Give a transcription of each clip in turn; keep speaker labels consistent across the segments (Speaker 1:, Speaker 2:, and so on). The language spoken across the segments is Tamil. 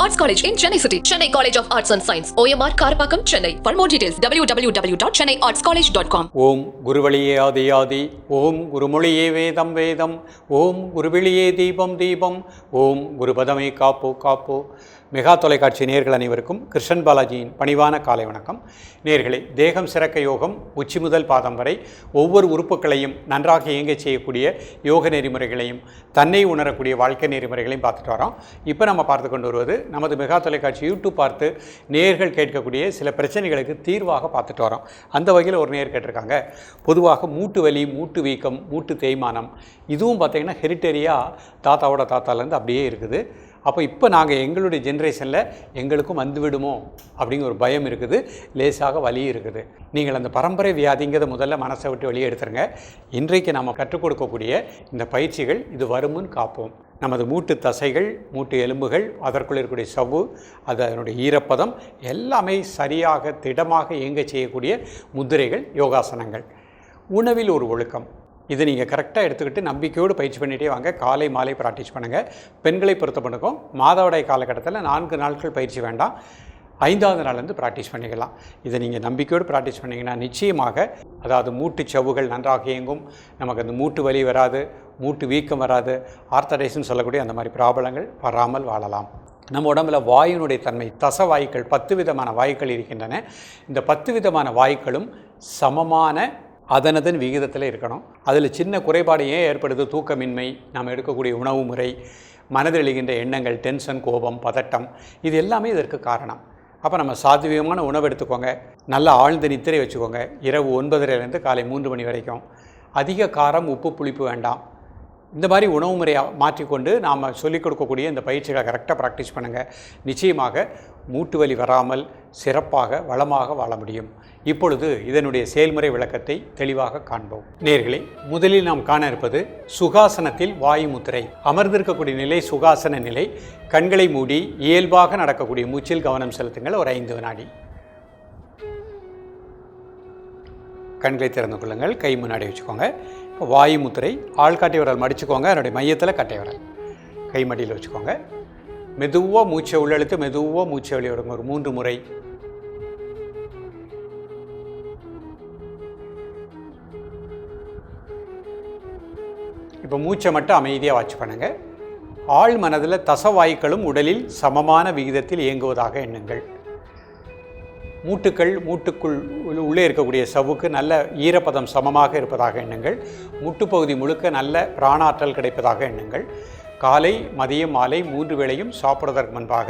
Speaker 1: Arts College in Chennai City. Chennai College of Arts and Science. OMR Karapakam, Chennai. For more details, www.chennaiartscollege.com.
Speaker 2: ஓம் குருவழியே ஆதி ஆதி, ஓம் குருமொழியே வேதம் வேதம், ஓம் குருவிழியே தீபம் தீபம், ஓம் குருபதமே காப்போ காப்போ. மெகா தொலைக்காட்சி நேயர்கள் அனைவருக்கும் கிருஷ்ணன் பாலாஜியின் பணிவான காலை வணக்கம். நேயர்களே, தேகம் சிறக்க யோகம் உச்சி முதல் பாதம் வரை ஒவ்வொரு உறுப்புகளையும் நன்றாக இயங்கச் செய்யக்கூடிய யோக நெறிமுறைகளையும் தன்னை உணரக்கூடிய வாழ்க்கை நெறிமுறைகளையும் பார்த்துட்டு வரோம். இப்போ நம்ம பார்த்து கொண்டு வருவது நமது மெகா தொலைக்காட்சி யூடியூப் பார்த்து நேயர்கள் கேட்கக்கூடிய சில பிரச்சனைகளுக்கு தீர்வாக பார்த்துட்டு வரோம். அந்த வகையில் ஒரு நேயர் கேட்டிருக்காங்க, பொதுவாக மூட்டு வலி, மூட்டு வீக்கம், மூட்டு தேய்மானம், இதுவும் பார்த்திங்கன்னா ஹெரிட்டரியாக தாத்தாவோட தாத்தாலேருந்து அப்படியே இருக்குது. அப்போ இப்போ நாங்கள் எங்களுடைய ஜென்ரேஷனில் எங்களுக்கும் வந்துவிடுமோ அப்படிங்கிற ஒரு பயம் இருக்குது, லேசாக வலி இருக்குது. நீங்கள் அந்த பரம்பரை வியாதிங்கிறத முதல்ல மனசை விட்டு வெளியே எடுத்துருங்க. இன்றைக்கு நம்ம கற்றுக் கொடுக்கக்கூடிய இந்த பயிற்சிகள் இது வருமுன் காப்போம். நமது மூட்டு தசைகள், மூட்டு எலும்புகள், அதற்குள் இருக்கக்கூடிய சவ்வு, அதனுடைய ஈரப்பதம் எல்லாமே சரியாக திடமாக இயங்க செய்யக்கூடிய முத்திரைகள், யோகாசனங்கள். உணவில் ஒரு ஒழுக்கம், இதை நீங்கள் கரெக்டாக எடுத்துக்கிட்டு நம்பிக்கையோடு பயிற்சி பண்ணிகிட்டே வாங்க. காலை மாலை ப்ராக்டிஸ் பண்ணுங்கள். பெண்களை பொறுத்த பண்ணுக்கும் மாதவிடாய் காலகட்டத்தில் 4 நாட்கள் பயிற்சி வேண்டாம், 5ஆவது நாள்லேருந்து ப்ராக்டிஸ் பண்ணிக்கலாம். இதை நீங்கள் நம்பிக்கையோடு ப்ராக்டிஸ் பண்ணிங்கன்னா நிச்சயமாக, அதாவது மூட்டு சவ்வுகள் நன்றாக இயங்கும், நமக்கு அந்த மூட்டு வலி வராது, மூட்டு வீக்கம் வராது, ஆர்த்தரைஸ்ன்னு சொல்லக்கூடிய அந்த மாதிரி ப்ராப்ளங்கள் வராமல் வாழலாம். நம்ம உடம்பில் வாயுனுடைய தன்மை, தசவாயுக்கள் 10 விதமான வாயுக்கள் இருக்கின்றன. இந்த 10 விதமான வாயுக்களும் சமமான அதனதன் விகிதத்தில் இருக்கணும். அதில் சின்ன குறைபாடு ஏன் ஏற்படுது? தூக்கமின்மை, நாம் எடுக்கக்கூடிய உணவு முறை, மனதில் எழுகின்ற எண்ணங்கள், டென்ஷன், கோபம், பதட்டம், இது எல்லாமே இதற்கு காரணம். அப்போ நம்ம சாத்வீகமான உணவு எடுத்துக்கோங்க, நல்லா ஆழ்ந்த நித்திரை வச்சுக்கோங்க. இரவு 9:30 காலை 3 மணி வரைக்கும். அதிக காரம், உப்பு, புளிப்பு வேண்டாம். இந்த மாதிரி உணவு முறையை மாற்றிக்கொண்டு நாம் சொல்லிக் கொடுக்கக்கூடிய இந்த பயிற்சிகளை கரெக்டாக ப்ராக்டிஸ் பண்ணுங்கள். நிச்சயமாக மூட்டு வலி வராமல் சிறப்பாக வளமாக வாழ முடியும். இப்பொழுது இதனுடைய செயல்முறை விளக்கத்தை தெளிவாக காண்போம். நேயர்களே, முதலில் நாம் காண இருப்பது சுகாசனத்தில் வாயு முத்திரை. அமர்ந்திருக்கக்கூடிய நிலை சுகாசன நிலை. கண்களை மூடி இயல்பாக நடக்கக்கூடிய மூச்சில் கவனம் செலுத்துங்கள். ஒரு 5 வினாடி. கண்களை திறந்து கொள்ளுங்கள். கை முன்னாடி வச்சுக்கோங்க. வாயு முத்திரை. ஆள்காட்டி விரல் மடிச்சுக்கோங்க, அதனுடைய மையத்தில் கட்டை விரல். கை மடியில் வச்சுக்கோங்க. மெதுவாக மூச்சை உள்ளெழுத்து மெதுவாக மூச்சை வெளியே விடுங்க. ஒரு 3 முறை. இப்போ மூச்சை மட்டும் அமைதியாக வாட்ச் பண்ணுங்கள். ஆழ் மனதில் தசவாயுக்களும் உடலில் சமமான விகிதத்தில் இயங்குவதாக எண்ணுங்கள். மூட்டுக்கள், மூட்டுக்குள் உள்ளே இருக்கக்கூடிய சவ்வுக்கு நல்ல ஈரப்பதம் சமமாக இருப்பதாக எண்ணுங்கள். முட்டுப்பகுதி முழுக்க நல்ல பிராணாற்றல் கிடைப்பதாக எண்ணுங்கள். காலை, மதியம், மாலை 3 வேளையும் சாப்பிடுவதற்கு முன்பாக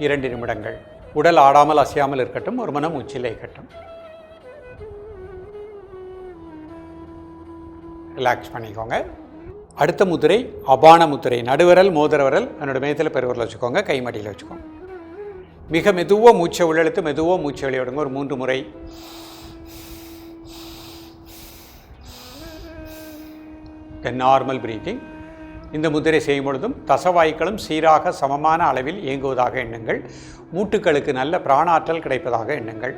Speaker 2: 2 நிமிடங்கள். உடல் ஆடாமல் அசையாமல் இருக்கட்டும். ஒரு மனம் மூச்சில் இருக்கட்டும். ரிலாக்ஸ் பண்ணிக்கோங்க. அடுத்த முத்திரை அபான முத்திரை. நடுவிரல், மோதிர விரல் என்னோட மையத்தில் பெருவிரல் வச்சுக்கோங்க. கை மடியில் வச்சுக்கோங்க. மிக மெதுவாக மூச்சை உள்ளெழுத்து மெதுவாக மூச்சை வெளியே விடுங்க. ஒரு 3 முறை. Normal breathing. இந்த முத்திரை செய்யும் பொழுதும் தசவாயுக்களும் சீராக சமமான அளவில் இயங்குவதாக எண்ணுங்கள். மூட்டுக்களுக்கு நல்ல பிராணாற்றல் கிடைப்பதாக எண்ணுங்கள்.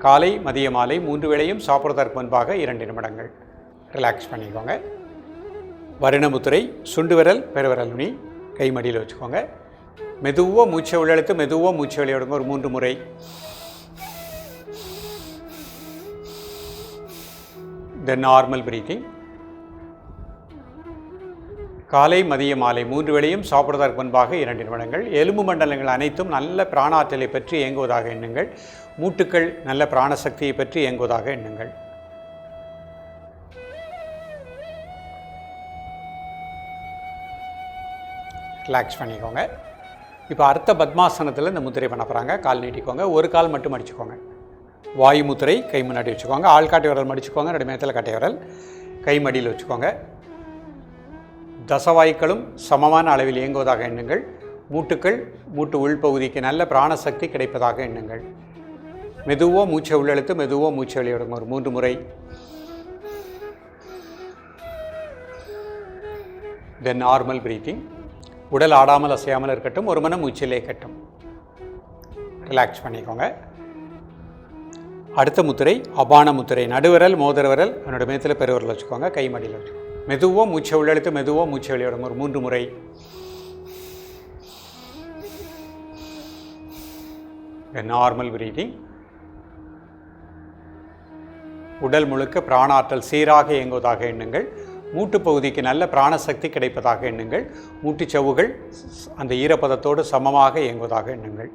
Speaker 2: காலை, மதிய, மாலை 3 வேளையும் சாப்பிடுவதற்கு முன்பாக 2 நிமிடங்கள். ரிலாக்ஸ் பண்ணிக்கோங்க. வருணமுத்திரை. சுண்டு விரல், பெருவிரல் நுனி, கை மடியில் வச்சுக்கோங்க. மெதுவாக மூச்சை உள்ளெழுத்து மெதுவாக மூச்சை வெளியே விடுங்க. ஒரு 3 முறை. Normal breathing. காலை, மதிய, மாலை 3 வேளையும் சாப்பிடுவதற்கு முன்பாக 2 நிமிடங்கள். எலும்பு மண்டலங்கள் அனைத்தும் நல்ல பிராணாற்றலை பற்றி இயங்குவதாக எண்ணுங்கள். மூட்டுக்கள் நல்ல பிராணசக்தியை பற்றி இயங்குவதாக எண்ணுங்கள். ரிலாக்ஸ் பண்ணிக்கோங்க. இப்போ அர்த்த பத்மாசனத்தில் இந்த முத்திரை பண்ண போகிறாங்க. கால் நீட்டிக்கோங்க. ஒரு கால் மட்டும் மடிச்சுக்கோங்க. வாயு முத்திரை. கை முன்னாடி வச்சுக்கோங்க. ஆள்காட்டி விரல் மடிச்சுக்கோங்க. 2 மையத்தில் கட்டை விரல். கை மடியில் வச்சுக்கோங்க. தசவாயுக்களும் சமமான அளவில் இயங்குவதாக எண்ணுங்கள். மூட்டுக்கள், மூட்டு உள்பகுதிக்கு நல்ல பிராணசக்தி கிடைப்பதாக எண்ணுங்கள். மெதுவாக மூச்சை உள்ளெழுத்து மெதுவாக மூச்சை வெளியே விடுங்க. ஒரு 3 முறை. Normal breathing. உடல் ஆடாமல் அசையாமல் இருக்கட்டும். ஒரு மனம் மூச்சிலே இருக்கட்டும். ரிலாக்ஸ் பண்ணிக்கோங்க. அடுத்த முத்திரை அபான முத்திரை. நடுவிரல், மோதிர விரல் என்னோட மையத்தில் பெருவிரல் வச்சுக்கோங்க. கை மடியில் வச்சுக்கோங்க. மெதுவாக மூச்சை உள்ளெழுத்து மெதுவாக மூச்சை வெளியிடுங்க. ஒரு 3 முறை. Normal breathing. உடல் முழுக்க பிராணாற்றல் சீராக இயங்குவதாக எண்ணுங்கள். மூட்டு பகுதிக்கு நல்ல பிராணசக்தி கிடைப்பதாக எண்ணுங்கள். மூட்டுச்சவ்வுகள் அந்த ஈரப்பதத்தோடு சமமாக இயங்குவதாக எண்ணுங்கள்.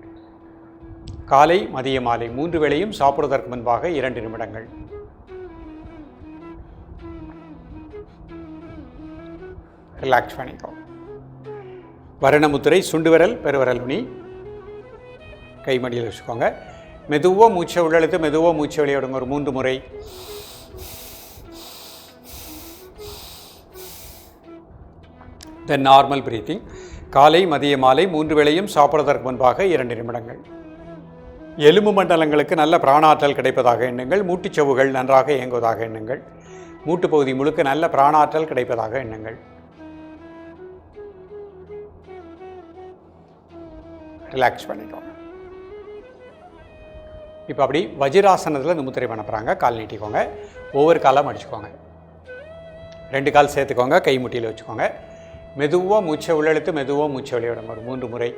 Speaker 2: காலை மதிய மாலை 3 வேளையும் சாப்பிடுவதற்கு முன்பாக 2 நிமிடங்கள். ரிலாக்ஸ் பண்ணிக்கோ. வரணமுத்திரை, சுண்டு விரல், பெருவிரல் நுனி கைமடியில் வச்சுக்கோங்க. மெதுவாக மூச்சை உள்ளெழுத்து மெதுவாக மூச்சை வெளியிடுங்க. ஒரு 3 முறை. தென் நார்மல் பிரீத்திங். காலை மதிய மாலை 3 வேளையும் சாப்பிடுவதற்கு முன்பாக 2 நிமிடங்கள். எலும்பு மண்டலங்களுக்கு நல்ல பிராணாற்றல் கிடைப்பதாக எண்ணுங்கள். மூட்டுச்சவ்வுகள் நன்றாக இயங்குவதாக எண்ணுங்கள். மூட்டு பகுதி முழுக்க நல்ல பிராணாற்றல் கிடைப்பதாக எண்ணுங்கள். ரிலாக்ஸ் பண்ணிக்கோங்க. இப்போ அப்படி வஜ்ராசனத்தில் இந்த முத்திரை பண்ண போகிறாங்க. கால் நீட்டிக்கோங்க. ஒவ்வொரு காலம் அடிச்சுக்கோங்க. 2 கால் சேர்த்துக்கோங்க. கை முட்டியில் வச்சுக்கோங்க. மெதுவாக மூச்சை உள்ளெழுத்து மெதுவாக மூச்சை வெளியிடுங்க. ஒரு 3 முறை.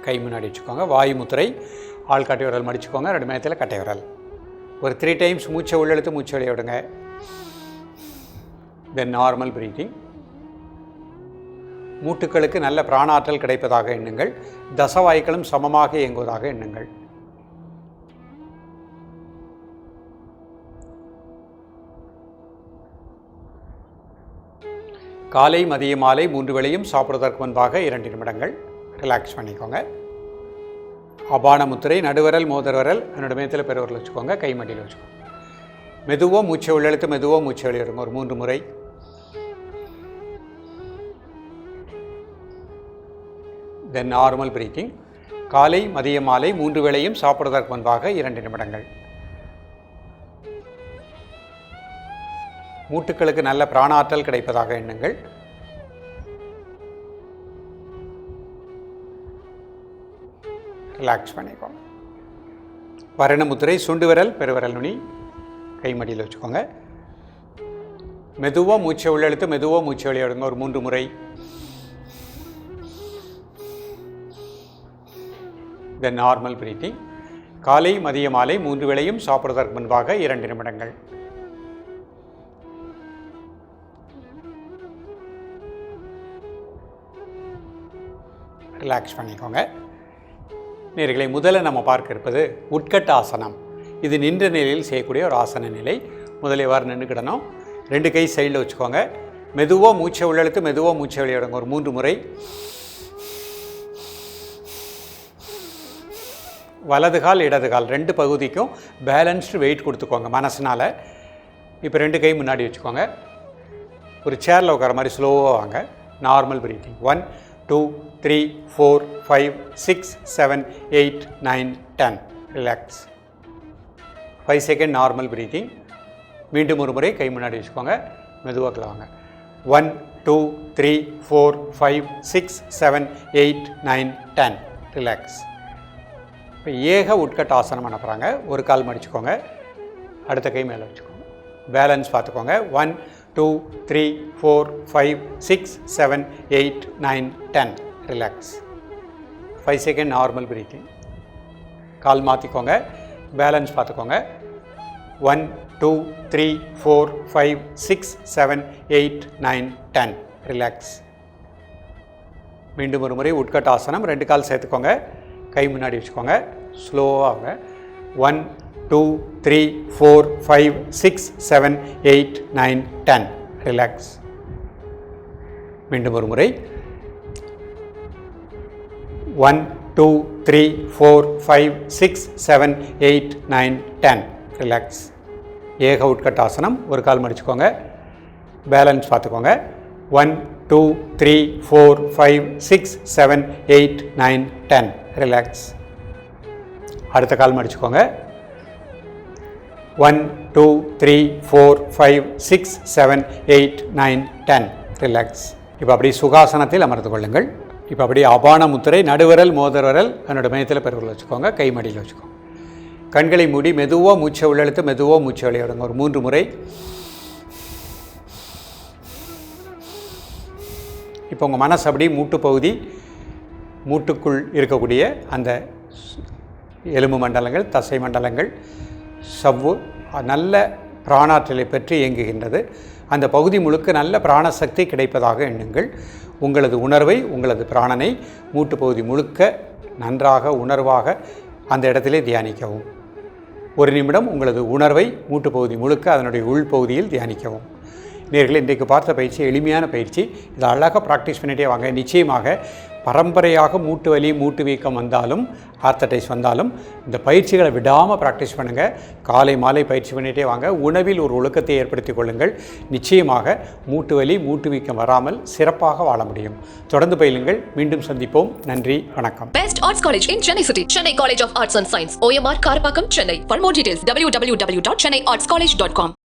Speaker 2: கை முன்னாடி வச்சுக்கோங்க. வாயு முத்திரை. ஆள்காட்டி விரல் மடிச்சுக்கோங்க. 2 மேத்தில் கட்டை விரல். ஒரு 3 டைம்ஸ் மூச்சை உள்ளெழுத்து மூச்சை வெளியிடுங்க. தென் நார்மல் பிரீத்திங். மூட்டுக்களுக்கு நல்ல பிராணாற்றல் கிடைப்பதாக எண்ணுங்கள். தசவாய்க்களும் சமமாக இயங்குவதாக எண்ணுங்கள். காலை மதிய மாலை 3 வேளையும் சாப்பிடுவதற்கு முன்பாக 2 நிமிடங்கள். ரிலாக்ஸ் பண்ணிக்கோங்க. அபான முத்திரை. நடுவிரல் மோதிர விரல் என்னோட மேத்தில் பெருவிரல் வச்சுக்கோங்க. கை மடியில் வச்சுக்கோங்க. மெதுவாக மூச்சை உள்ளெழுத்து மெதுவாக மூச்சை வெளியிடுங்க. ஒரு 3 முறை. தென் நார்மல் பிரீத்திங். காலை மதிய மாலை 3 வேளையும் சாப்பிடுவதற்கு முன்பாக 2 நிமிடங்கள். மூட்டுக்களுக்கு நல்ல பிராணாற்றல் கிடைப்பதாக எண்ணுங்கள். ரிலாக்ஸ் பண்ணிக்கோங்க. வரணமுத்திரை. சுண்டு விரல், பெருவிரல் நுனி கைமடியில் வச்சுக்கோங்க. மெதுவாக மூச்சை உள்ளெழுத்து மெதுவாக மூச்சை வெளியிடுங்க. ஒரு 3 முறை. தென் நார்மல் பிரீத்திங். காலை மதிய மாலை 3 வேளையும் சாப்பிடுவதற்கு முன்பாக 2 நிமிடங்கள். ரிலாக்ஸ் பண்ணிக்கோங்க. நேயர்களே, முதல்ல நம்ம பார்க்க இருப்பது உட்கட்ட ஆசனம். இது நின்ற நிலையில் செய்யக்கூடிய ஒரு ஆசன நிலை. முதல்ல எவ்வாறு நின்றுக்கிடணும். 2 கை சைடில் வச்சுக்கோங்க. மெதுவாக மூச்சை உள்ளெழுத்து மெதுவாக மூச்சை வெளியிடுங்க. ஒரு 3 முறை. வலது கால் இடது கால் 2 பகுதிக்கும் பேலன்ஸ்டு வெயிட் கொடுத்துக்கோங்க மனசுனால். இப்போ 2 கை முன்னாடி வச்சுக்கோங்க. ஒரு சேரில் உட்கார மாதிரி ஸ்லோவாக வாங்க. Normal breathing. 1 2 3 4 5 6 7 8 9 10. Relax. 5 second normal breathing. மீண்டும் ஒரு முறை கை முன்னாடி வச்சுக்கோங்க. மெதுவாக வாங்க. 1 2 3 4 5 6 7 8 9 10. ரிலாக்ஸ். இப்போ ஏக உட்கட்ட ஆசனம் பண்ண போகிறாங்க. ஒரு கால் மடிச்சுக்கோங்க. அடுத்த கை மேலே வச்சுக்கோங்க. பேலன்ஸ் பார்த்துக்கோங்க. 1 2 3 4 5 6 7 8 9 10. ரிலாக்ஸ். 5 second normal breathing. கால் மாற்றிக்கோங்க. பேலன்ஸ் பார்த்துக்கோங்க. 1 2 3 4 5 6 7 8 9 10. ரிலாக்ஸ். மீண்டும் ஒரு முறை உட்கட்ட ஆசனம். 2 கால் சேர்த்துக்கோங்க. கை முன்னாடி வச்சுக்கோங்க. ஸ்லோவாக 1 2 3 4 5 6 7 8 9 10. ரிலாக்ஸ். மீண்டும் ஒரு முறை. 1 2 3 4 5 6 7 8 9 10. ரிலாக்ஸ். ஏக உட்கட்டாசனம். ஒரு கால் மடிச்சுக்கோங்க. பேலன்ஸ் பார்த்துக்கோங்க. 1 2 3 4 5 6 7 8 9 10. ரிலாக்ஸ். அடுத்த கால் மடிச்சுக்கோங்க. 1 2 3 4 5 6 7 8 9 10. ரிலாக்ஸ். இப்போ அப்படி சுகாசனத்தில் அமர்ந்து கொள்ளுங்கள். இப்போ அப்படி அபான முத்திரை. நடுவிரல் மோதிர விரல் என்னோட மையத்தில் பெருவிரல் வச்சுக்கோங்க. கை மடியில் வச்சுக்கோங்க. கண்களை மூடி மெதுவாக மூச்சை உள்ளெழுத்து மெதுவாக மூச்சை வெளியிடுங்க. ஒரு 3 முறை. இப்போ உங்கள் மனசு அப்படியே மூட்டு பகுதி, மூட்டுக்குள் இருக்கக்கூடிய அந்த எலும்பு மண்டலங்கள், தசை மண்டலங்கள், சவ்வு நல்ல பிராணாற்றலை பெற்று இயங்குகின்றது. அந்த பகுதி முழுக்க நல்ல பிராணசக்தி கிடைப்பதாக எண்ணுங்கள். உங்களது உணர்வை, உங்களது பிராணனை மூட்டு பகுதி முழுக்க நன்றாக உணர்வாக அந்த இடத்திலே தியானிக்கவும். ஒரு நிமிடம் உங்களது உணர்வை மூட்டு பகுதி முழுக்க அதனுடைய உள்பகுதியில் தியானிக்கவும். நேயர்களே, இன்றைக்கு பார்த்த பயிற்சி எளிமையான பயிற்சி. இதை அழகாக ப்ராக்டிஸ் பண்ணிகிட்டே வாங்க. நிச்சயமாக பரம்பரையாக மூட்டு வலி, மூட்டு வீக்கம் வந்தாலும், ஆர்த்தடைஸ் வந்தாலும் இந்த பயிற்சிகளை விடாமல் ப்ராக்டிஸ் பண்ணுங்கள். காலை மாலை பயிற்சி பண்ணிகிட்டே வாங்க. உணவில் ஒரு ஒழுக்கத்தை ஏற்படுத்தி கொள்ளுங்கள். நிச்சயமாக மூட்டு வலி, மூட்டு வீக்கம் வராமல் சிறப்பாக வாழ முடியும். தொடர்ந்து பயிலுங்கள். மீண்டும் சந்திப்போம். நன்றி, வணக்கம்.
Speaker 1: Best Arts College in Chennai City. Chennai College of Arts and Science. OMR Karpakkam, Chennai. For more details, www.chennaiartscollege.com.